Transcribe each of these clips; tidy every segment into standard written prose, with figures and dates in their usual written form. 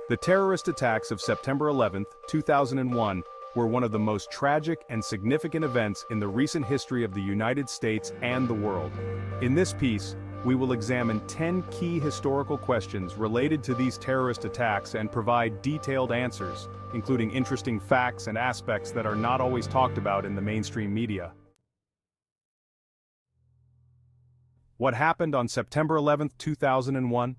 The terrorist attacks of September 11, 2001, were one of the most tragic and significant events in the recent history of the United States and the world. In this piece, we will examine 10 key historical questions related to these terrorist attacks and provide detailed answers, including interesting facts and aspects that are not always talked about in the mainstream media. What happened on September 11, 2001?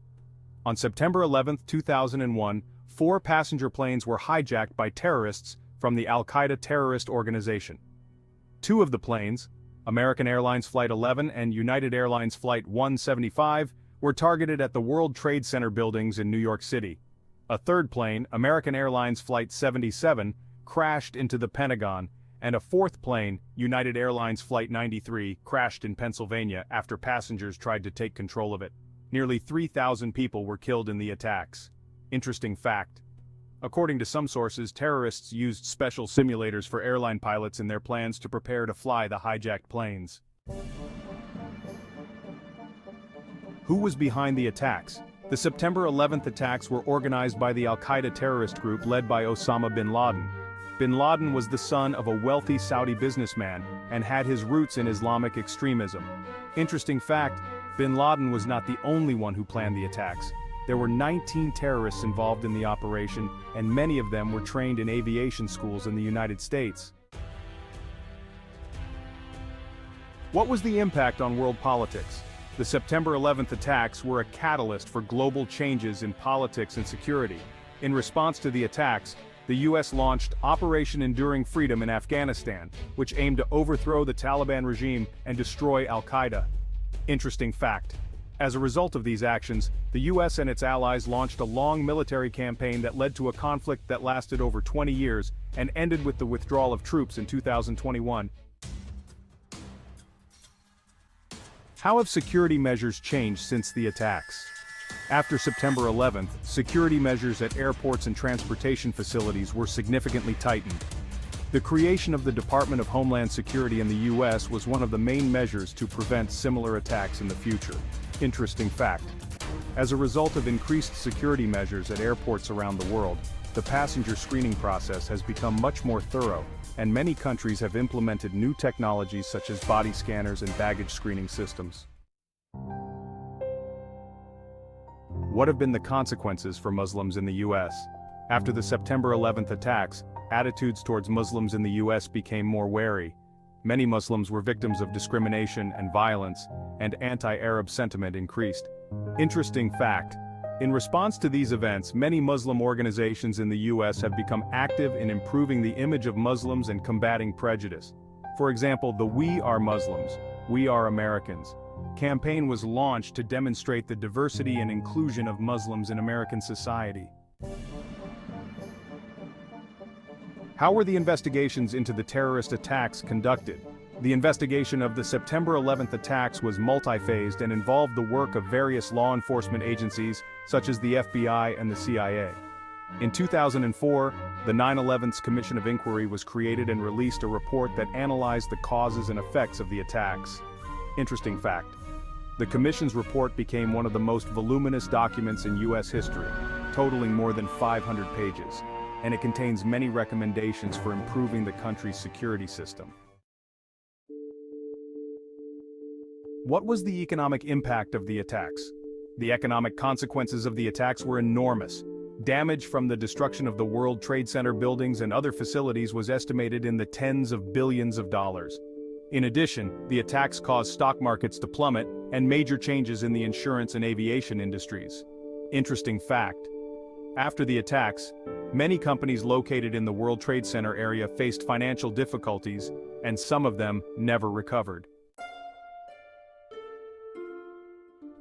On September 11, 2001, 4 passenger planes were hijacked by terrorists from the Al-Qaeda terrorist organization. 2 of the planes, American Airlines Flight 11 and United Airlines Flight 175, were targeted at the World Trade Center buildings in New York City. A third plane, American Airlines Flight 77, crashed into the Pentagon, and a fourth plane, United Airlines Flight 93, crashed in Pennsylvania after passengers tried to take control of it. Nearly 3,000 people were killed in the attacks. Interesting fact. According to some sources, terrorists used special simulators for airline pilots in their plans to prepare to fly the hijacked planes. Who was behind the attacks? The September 11th attacks were organized by the Al-Qaeda terrorist group led by Osama bin Laden. Bin Laden was the son of a wealthy Saudi businessman and had his roots in Islamic extremism. Interesting fact, bin Laden was not the only one who planned the attacks. There were 19 terrorists involved in the operation, and many of them were trained in aviation schools in the United States. What was the impact on world politics? The September 11th attacks were a catalyst for global changes in politics and security. In response to the attacks, the U.S. launched Operation Enduring Freedom in Afghanistan, which aimed to overthrow the Taliban regime and destroy Al-Qaeda. Interesting fact. As a result of these actions, the U.S. and its allies launched a long military campaign that led to a conflict that lasted over 20 years and ended with the withdrawal of troops in 2021. How have security measures changed since the attacks? After September 11th, security measures at airports and transportation facilities were significantly tightened. The creation of the Department of Homeland Security in the U.S. was one of the main measures to prevent similar attacks in the future. Interesting fact. As a result of increased security measures at airports around the world, the passenger screening process has become much more thorough, and many countries have implemented new technologies such as body scanners and baggage screening systems. What have been the consequences for Muslims in the U.S.? After the September 11th attacks, attitudes towards Muslims in the U.S. became more wary. Many Muslims were victims of discrimination and violence, and anti-Arab sentiment increased. Interesting fact. In response to these events, many Muslim organizations in the U.S. have become active in improving the image of Muslims and combating prejudice. For example, the We Are Muslims, We Are Americans campaign was launched to demonstrate the diversity and inclusion of Muslims in American society. How were the investigations into the terrorist attacks conducted? The investigation of the September 11th attacks was multi-phased and involved the work of various law enforcement agencies, such as the FBI and the CIA. In 2004, the 9/11's Commission of Inquiry was created and released a report that analyzed the causes and effects of the attacks. Interesting fact. The Commission's report became one of the most voluminous documents in U.S. history, totaling more than 500 pages, and it contains many recommendations for improving the country's security system. What was the economic impact of the attacks? The economic consequences of the attacks were enormous. Damage from the destruction of the World Trade Center buildings and other facilities was estimated in the tens of billions of dollars. In addition, the attacks caused stock markets to plummet and major changes in the insurance and aviation industries. Interesting fact. After the attacks, many companies located in the World Trade Center area faced financial difficulties, and some of them never recovered.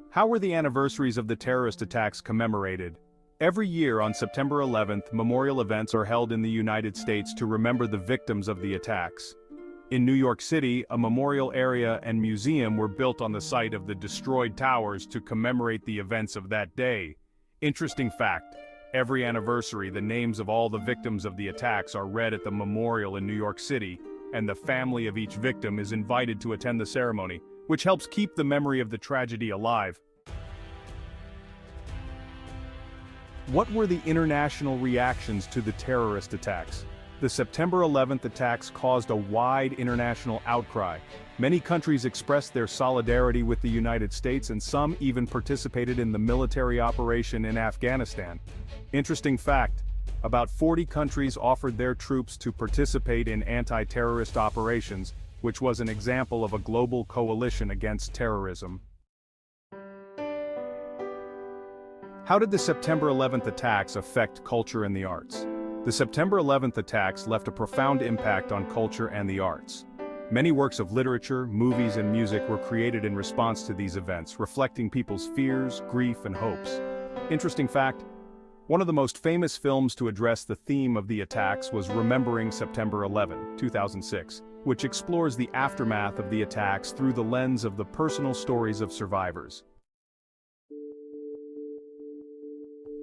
How were the anniversaries of the terrorist attacks commemorated? Every year on September 11th, memorial events are held in the United States to remember the victims of the attacks. In New York City, a memorial area and museum were built on the site of the destroyed towers to commemorate the events of that day. Interesting fact. Every anniversary, the names of all the victims of the attacks are read at the memorial in New York City, and the family of each victim is invited to attend the ceremony, which helps keep the memory of the tragedy alive. What were the international reactions to the terrorist attacks? The September 11th attacks caused a wide international outcry. Many countries expressed their solidarity with the United States, and some even participated in the military operation in Afghanistan. Interesting fact, about 40 countries offered their troops to participate in anti-terrorist operations, which was an example of a global coalition against terrorism. How did the September 11th attacks affect culture and the arts? The September 11th attacks left a profound impact on culture and the arts. Many works of literature, movies, and music were created in response to these events, reflecting people's fears, grief, and hopes. Interesting fact, one of the most famous films to address the theme of the attacks was Remembering September 11, 2006, which explores the aftermath of the attacks through the lens of the personal stories of survivors.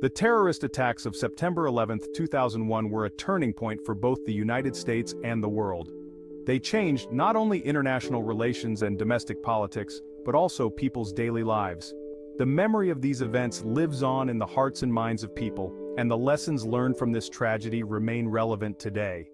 The terrorist attacks of September 11, 2001 were a turning point for both the United States and the world. They changed not only international relations and domestic politics, but also people's daily lives. The memory of these events lives on in the hearts and minds of people, and the lessons learned from this tragedy remain relevant today.